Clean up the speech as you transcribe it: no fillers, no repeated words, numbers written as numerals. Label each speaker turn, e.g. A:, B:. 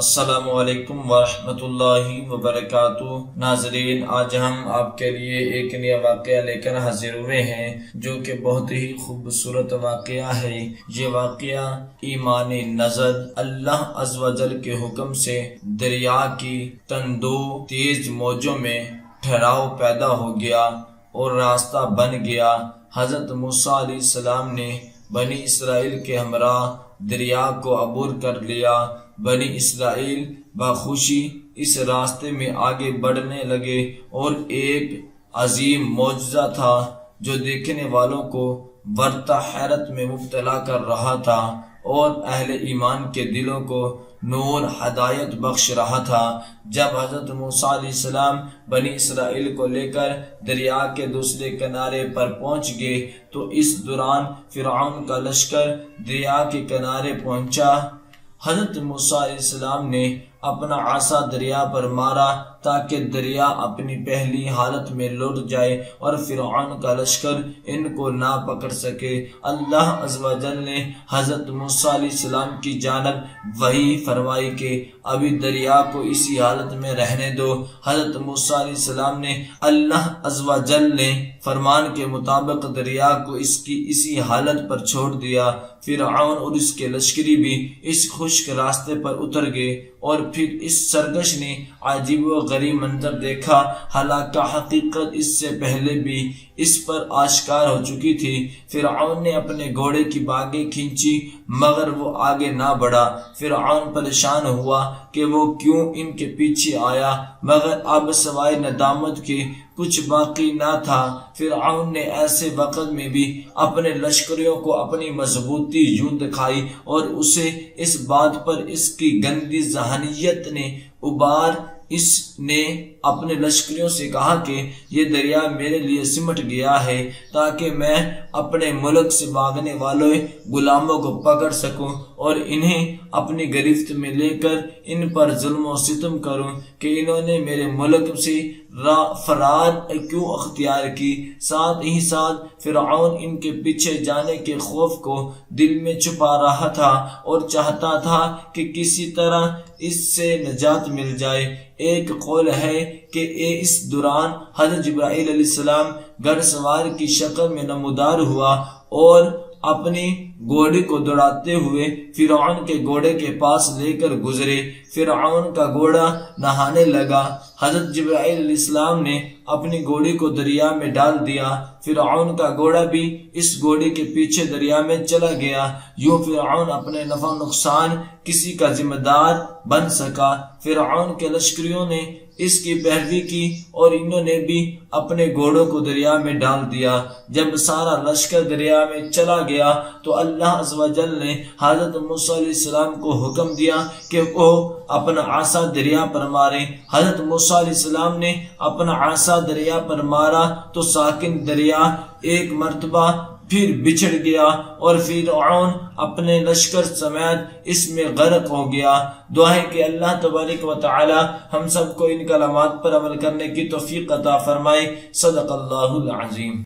A: السلام علیکم ورحمۃ اللہ وبرکاتہ۔ ناظرین، آج ہم آپ کے لیے ایک نیا واقعہ لے کر حاضر ہوئے ہیں جو کہ بہت ہی خوبصورت واقعہ ہے۔ یہ واقعہ ایمان نظر اللہ عز و جل کے حکم سے دریا کی تندو تیز موجوں میں ٹھہراؤ پیدا ہو گیا اور راستہ بن گیا۔ حضرت موسیٰ علیہ السلام نے بنی اسرائیل کے ہمراہ دریا کو عبور کر لیا۔ بنی اسرائیل بخوشی اس راستے میں آگے بڑھنے لگے اور ایک عظیم معجزہ تھا جو دیکھنے والوں کو ورطہ حیرت میں مبتلا کر رہا تھا اور اہل ایمان کے دلوں کو نور ہدایت بخش رہا تھا۔ جب حضرت موسیٰ علیہ السلام بنی اسرائیل کو لے کر دریا کے دوسرے کنارے پر پہنچ گئے تو اس دوران فرعون کا لشکر دریا کے کنارے پہنچا۔ حضرت موسیٰ علیہ السلام نے اپنا عصا دریا پر مارا تاکہ دریا اپنی پہلی حالت میں لوٹ جائے اور فرعون کا لشکر ان کو نہ پکڑ سکے۔ اللہ عز و جل نے حضرت موسیٰ علیہ السلام کی جانب وحی فرمائی کہ ابھی دریا کو اسی حالت میں رہنے دو۔ حضرت موسیٰ علیہ السلام نے اللہ عز و جل نے فرمان کے مطابق دریا کو اس کی اسی حالت پر چھوڑ دیا۔ فرعون اور اس کے لشکری بھی اس خشک راستے پر اتر گئے اور پھر اس سرکش نے عجیب و غریب منظر دیکھا، حالانکہ حقیقت اس سے پہلے بھی اس پر آشکار ہو چکی تھی۔ فرعون نے اپنے گھوڑے کی باگیں کھینچی مگر وہ آگے نہ بڑھا۔ فرعون پریشان ہوا کہ وہ کیوں ان کے پیچھے آیا، مگر اب سوائے ندامت کے کچھ باقی نہ تھا۔ فرعون نے ایسے وقت میں بھی اپنے لشکریوں کو اپنی مضبوطی یوں دکھائی اور اسے اس بات پر اس کی گندی ذہنیت نے ابار۔ اس نے اپنے لشکریوں سے کہا کہ یہ دریا میرے لیے سمٹ گیا ہے تاکہ میں اپنے ملک سے بھاگنے والے غلاموں کو پکڑ سکوں اور انہیں اپنی گرفت میں لے کر ان پر ظلم و ستم کروں کہ انہوں نے میرے ملک سے فرار کیوں اختیار کی۔ ساتھ ہی ساتھ فرعون ان کے پیچھے جانے کے خوف کو دل میں چھپا رہا تھا اور چاہتا تھا کہ کسی طرح اس سے نجات مل جائے۔ ایک قول ہے کہ اس دوران حضرت جبرائیل علیہ السلام گھڑ سوار کی شکل میں نمودار ہوا اور اپنی گھوڑے کو دوڑاتے ہوئے فرعون کے گھوڑے کے پاس لے کر گزرے۔ فرعون کا گھوڑا نہانے لگا۔ حضرت جبرائیل علیہ السلام نے اپنی گھوڑی کو دریا میں ڈال دیا۔ فرعون کا گھوڑا بھی اس گھوڑی کے پیچھے دریا میں چلا گیا۔ یوں فرعون اپنے نفع و نقصان کسی کا ذمہ دار بن سکا۔ فرعون کے لشکریوں نے اس کی پیروی کی اور انہوں نے بھی اپنے گھوڑوں کو دریا میں ڈال دیا۔ جب سارا لشکر دریا میں چلا گیا تو اللہ عز و جل نے حضرت موسیٰ علیہ السلام کو حکم دیا کہ وہ اپنا عصا دریا پر مارے۔ حضرت موسیٰ علیہ السلام نے اپنا عصا دریا پر مارا تو ساکن دریا ایک مرتبہ پھر بچھڑ گیا اور فرعون اپنے لشکر سمیت اس میں غرق ہو گیا۔ دعا ہے کہ اللہ تبارک و تعالی ہم سب کو ان کلمات پر عمل کرنے کی توفیق عطا فرمائے۔ صدق اللہ العظیم۔